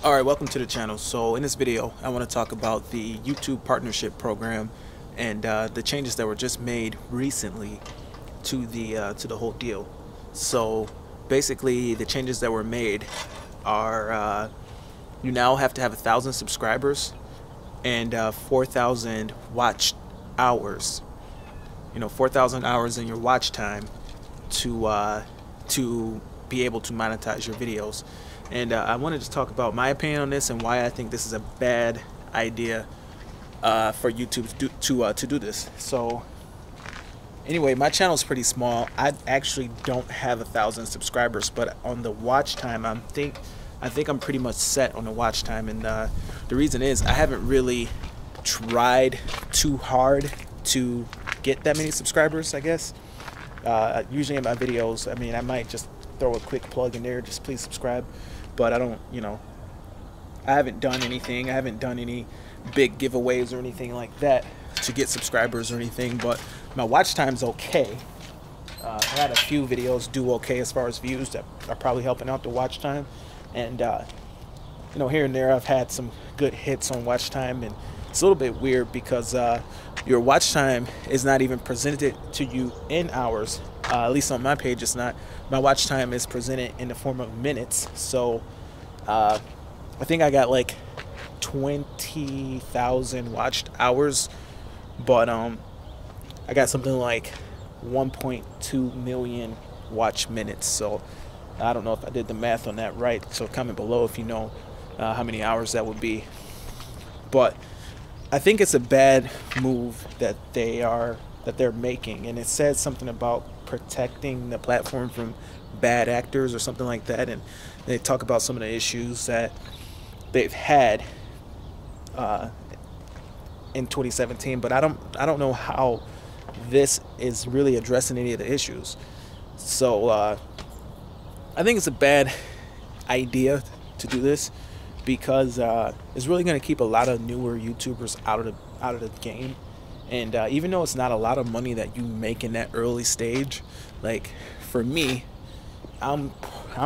Alright, welcome to the channel. So in this video I want to talk about the YouTube partnership program and the changes that were just made recently to the whole deal. So basically the changes that were made are you now have to have 1,000 subscribers and 4,000 watch hours. 4,000 hours in your watch time to be able to monetize your videos. And I wanted to talk about my opinion on this and why I think this is a bad idea for YouTube to do this. So anyway, my channel is pretty small. I actually don't have 1,000 subscribers, but on the watch time, I think I'm pretty much set on the watch time. And the reason is I haven't really tried too hard to get that many subscribers, I guess. Usually in my videos, I mean, I might just throw a quick plug in there, just please subscribe, but I don't, I haven't done anything. I haven't done any big giveaways or anything like that to get subscribers or anything, but my watch time's okay. I had a few videos do okay as far as views that are probably helping out the watch time, and here and there I've had some good hits on watch time. And it's a little bit weird because your watch time is not even presented to you in hours. At least on my page it's not. My watch time is presented in the form of minutes. So I think I got like 20,000 watched hours, but I got something like 1.2 million watch minutes. So I don't know if I did the math on that right, so comment below if you know how many hours that would be. But I think it's a bad move that they're making, and it says something about protecting the platform from bad actors or something like that, and they talk about some of the issues that they've had in 2017, but I don't know how this is really addressing any of the issues. So I think it's a bad idea to do this because it's really going to keep a lot of newer YouTubers out of the game. And even though it's not a lot of money that you make in that early stage, like for me, I'm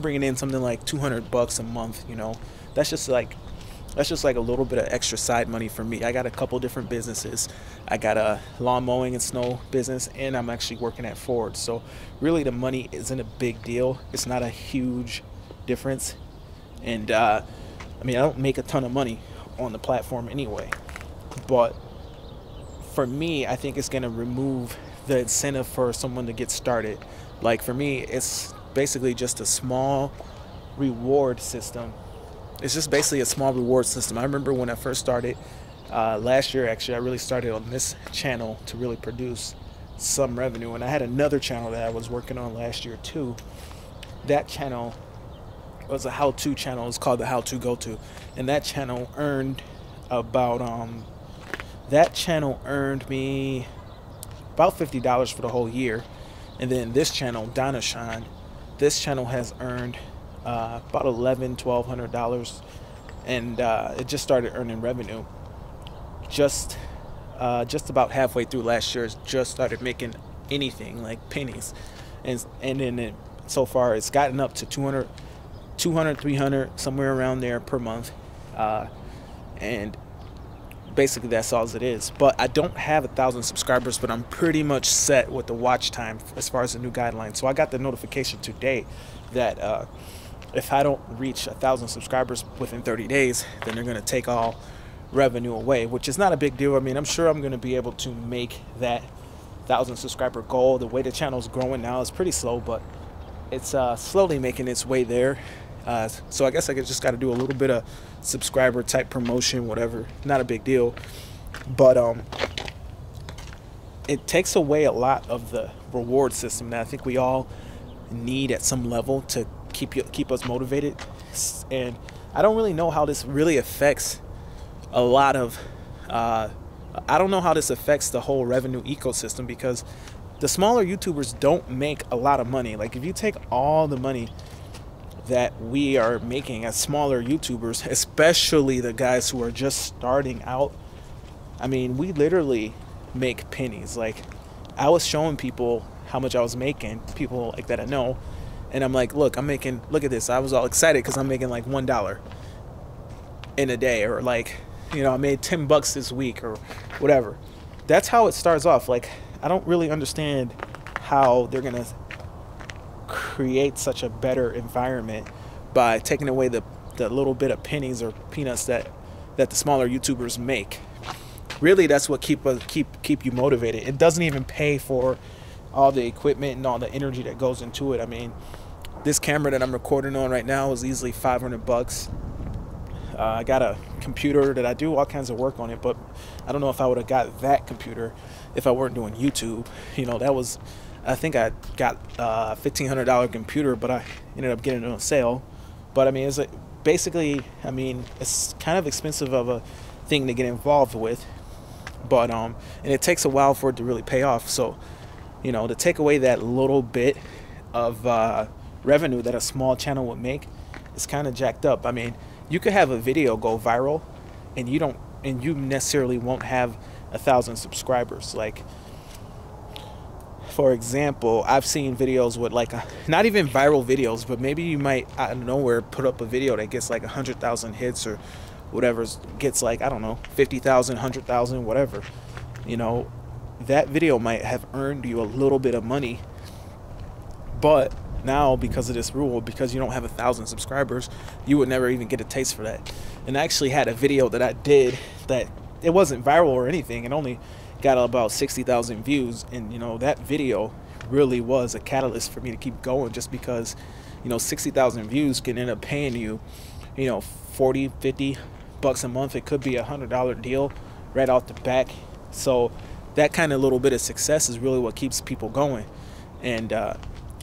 bringing in something like $200 a month. That's just like a little bit of extra side money for me. I got a couple different businesses. I got a lawn mowing and snow business, and I'm actually working at Ford. So really the money isn't a big deal. It's not a huge difference. And I mean, I don't make a ton of money on the platform anyway, but for me, I think it's going to remove the incentive for someone to get started. Like for me, it's basically just a small reward system. It's just basically a small reward system. I remember when I first started last year, actually, I really started on this channel to really produce some revenue. And I had another channel that I was working on last year too. That channel was a how-to channel. It's called the How To Go To, and that channel earned about that channel earned me about $50 for the whole year. And then this channel, Donna Shine, this channel has earned about $1,100–1,200, and it just started earning revenue just about halfway through last year. It just started making anything like pennies, and then so far it's gotten up to 200, 300, somewhere around there per month, and basically that's all it is. But I don't have 1,000 subscribers, but I'm pretty much set with the watch time as far as the new guidelines. So I got the notification today that if I don't reach 1,000 subscribers within 30 days, then they're going to take all revenue away, which is not a big deal. I mean, I'm sure I'm going to be able to make that 1,000 subscriber goal. The way the channel's growing now is pretty slow, but it's slowly making its way there. So I guess I just got to do a little bit of subscriber type promotion, whatever. Not a big deal, but it takes away a lot of the reward system that I think we all need at some level to keep us motivated. And I don't really know how this really affects a lot of I don't know how this affects the whole revenue ecosystem, because the smaller YouTubers don't make a lot of money. Like if you take all the money that we are making as smaller YouTubers, especially the guys who are just starting out, I mean, we literally make pennies. Like I was showing people how much I was making, people like that I know, and I'm like, look, I'm making, look at this. I was all excited because I'm making like $1. in a day, or like, you know, I made $10 this week or whatever. That's how it starts off. Like, I don't really understand how they're gonna create such a better environment by taking away the little bit of pennies or peanuts that the smaller YouTubers make. Really, that's what keep you motivated. It doesn't even pay for all the equipment and all the energy that goes into it. I mean, this camera that I'm recording on right now is easily $500. I got a computer that I do all kinds of work on it, but I don't know if I would have got that computer if I weren't doing YouTube. You know, that was, I think I got a $1,500 computer, but I ended up getting it on sale. But I mean, it's basically, I mean, it's kind of expensive of a thing to get involved with, but and it takes a while for it to really pay off. So, you know, to take away that little bit of revenue that a small channel would make, it's kind of jacked up. I mean, you could have a video go viral, and you necessarily won't have 1,000 subscribers. Like, for example, I've seen videos with like not even viral videos, but maybe you might out of nowhere put up a video that gets like 100,000 hits or whatever, gets like, I don't know, 50,000, 100,000, whatever. You know, that video might have earned you a little bit of money, but now, because of this rule, because you don't have 1,000 subscribers, you would never even get a taste for that. And I actually had a video that I did that it wasn't viral or anything. It only got about 60,000 views. And, you know, that video really was a catalyst for me to keep going, just because, you know, 60,000 views can end up paying you, you know, 40, 50 bucks a month. It could be a $100 deal right off the back. So that kind of little bit of success is really what keeps people going. And,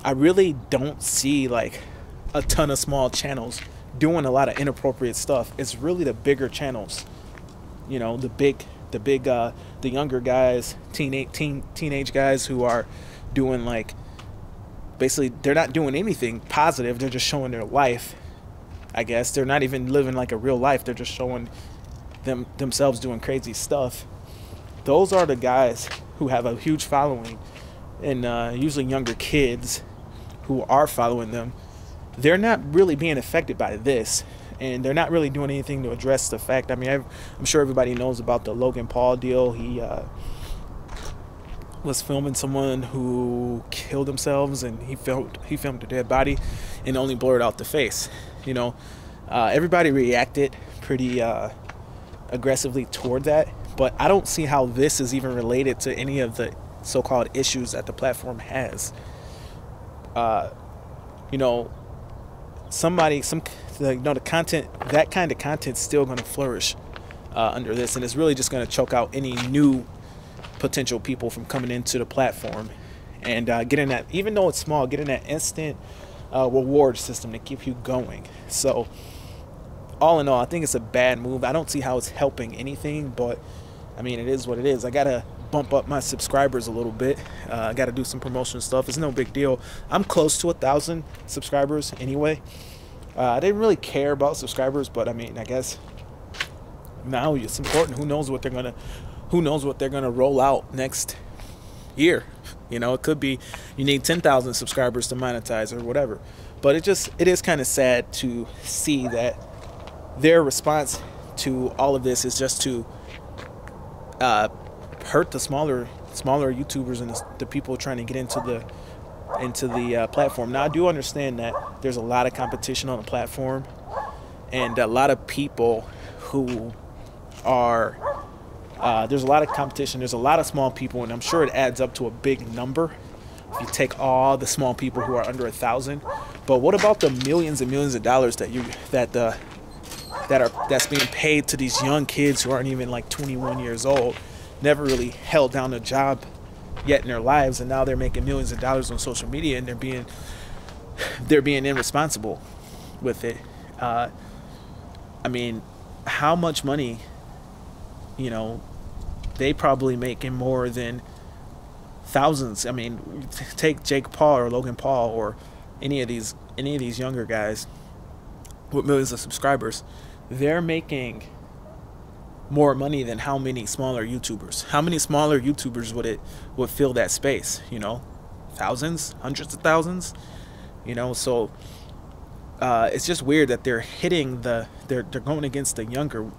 I really don't see like a ton of small channels doing a lot of inappropriate stuff. It's really the bigger channels, you know, the younger guys, teenage guys who are doing like, basically they're not doing anything positive. They're just showing their life. I guess they're not even living like a real life. They're just showing themselves doing crazy stuff. Those are the guys who have a huge following, and usually younger kids who are following them. They're not really being affected by this, and they're not really doing anything to address the fact. I mean, I'm sure everybody knows about the Logan Paul deal. He was filming someone who killed themselves, and he filmed a dead body and only blurred out the face. You know, everybody reacted pretty aggressively toward that, but I don't see how this is even related to any of the so-called issues that the platform has. You know, the content, that kind of content's still going to flourish under this, and it's really just going to choke out any new potential people from coming into the platform and getting that, even though it's small, getting that instant reward system to keep you going. So all in all, I think it's a bad move. I don't see how it's helping anything, but I mean, it is what it is. I gotta bump up my subscribers a little bit. I gotta do some promotion stuff. It's no big deal. I'm close to 1,000 subscribers anyway. I didn't really care about subscribers, but I mean, I guess now it's important. Who knows what they're gonna roll out next year? You know, it could be you need 10,000 subscribers to monetize or whatever. But it is kind of sad to see that their response to all of this is just to hurt the smaller YouTubers and the people trying to get into the platform. Now, I do understand that there's a lot of competition on the platform, and a lot of people who are there's a lot of competition. There's a lot of small people, and I'm sure it adds up to a big number if you take all the small people who are under 1,000. But what about the millions and millions of dollars that's being paid to these young kids who aren't even like 21 years old, never really held down a job yet in their lives, and now they're making millions of dollars on social media, and they're being irresponsible with it. I mean, how much money, you know, they probably making more than thousands. I mean, take Jake Paul or Logan Paul or any of these younger guys with millions of subscribers. They're making more money than how many smaller YouTubers? How many smaller YouTubers would fill that space? You know, thousands, hundreds of thousands. You know, so it's just weird that they're hitting they're going against the younger,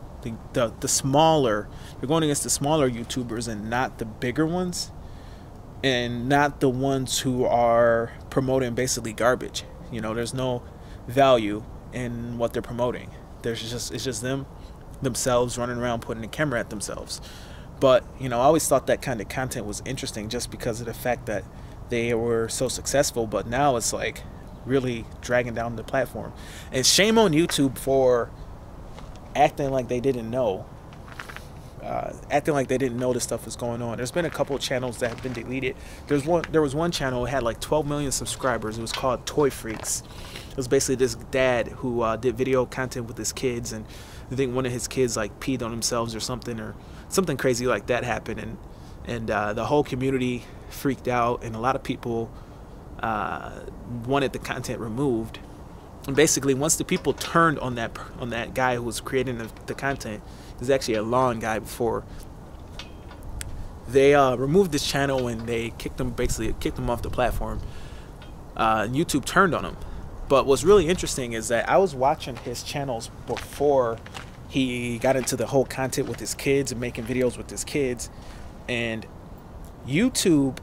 the smaller. They're going against the smaller YouTubers and not the bigger ones, and not the ones who are promoting basically garbage. You know, there's no value in what they're promoting. It's just themselves running around putting the camera at themselves. But you know, I always thought that kind of content was interesting just because of the fact that they were so successful. But now it's like really dragging down the platform. And shame on YouTube for acting like they didn't know. Acting like they didn't know this stuff was going on. There's been a couple of channels that have been deleted. There was one channel that had like 12 million subscribers. It was called Toy Freaks. It was basically this dad who did video content with his kids, and I think one of his kids like peed on themselves or something crazy like that happened, and the whole community freaked out, and a lot of people wanted the content removed. And basically, once the people turned on that guy who was creating the content, he was actually a lawn guy before. They removed this channel and they kicked him off the platform. YouTube turned on him. But what's really interesting is that I was watching his channels before he got into the whole content with his kids and making videos with his kids, and YouTube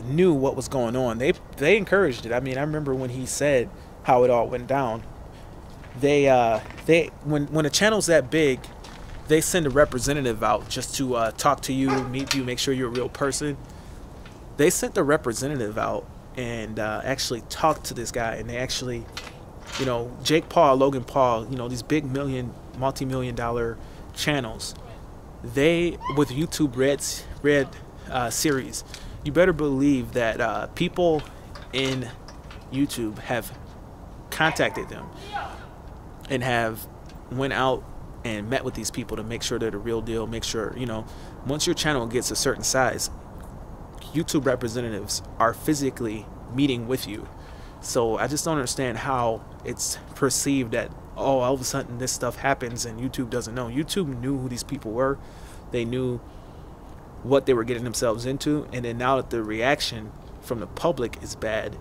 knew what was going on. They encouraged it. I mean, I remember when he said how it all went down. When a channel's that big, they send a representative out just to talk to you, meet you, make sure you're a real person. They sent the representative out and actually talked to this guy, and they actually, you know, Jake Paul, Logan Paul, you know, these big multi-million-dollar channels, they, with YouTube Red series, you better believe that people in YouTube have contacted them and have went out and met with these people to make sure they're the real deal. Make sure, you know, once your channel gets a certain size, YouTube representatives are physically meeting with you. So I just don't understand how it's perceived that, oh, all of a sudden this stuff happens and YouTube doesn't know. YouTube knew who these people were. They knew what they were getting themselves into, and then now that the reaction from the public is bad,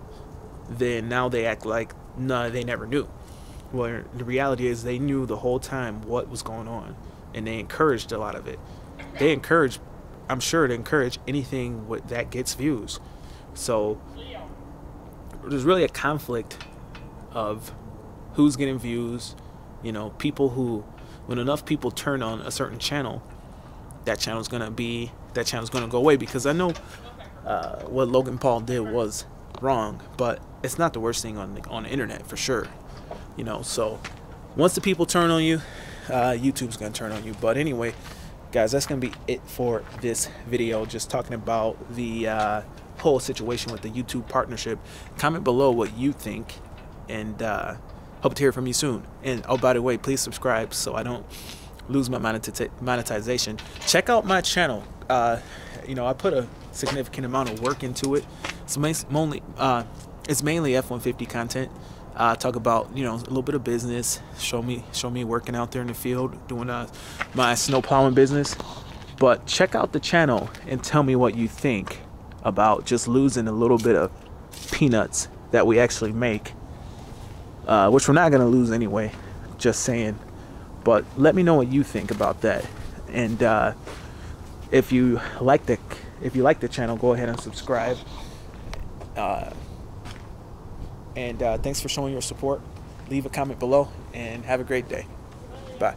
then now they act like, no, they never knew. Well, the reality is they knew the whole time what was going on, and they encouraged a lot of it. They encourage, I'm sure, to encourage anything that gets views. So there's really a conflict of who's getting views. You know, people who, when enough people turn on a certain channel, that channel's gonna go away. Because I know what Logan Paul did was wrong, but it's not the worst thing on the internet, for sure. You know, so once the people turn on you, YouTube's gonna turn on you. But anyway, guys, that's gonna be it for this video, just talking about the whole situation with the YouTube partnership. Comment below what you think, and hope to hear from you soon. And oh, by the way, please subscribe so I don't lose my monetization. Check out my channel. You know, I put a significant amount of work into it. It's mainly F-150 content. Talk about, you know, a little bit of business. Show me working out there in the field, doing my snow plowing business. But check out the channel and tell me what you think about just losing a little bit of peanuts that we actually make, which we're not gonna lose anyway. Just saying. But let me know what you think about that. And if you like the channel, go ahead and subscribe. And thanks for showing your support. Leave a comment below and have a great day. Bye.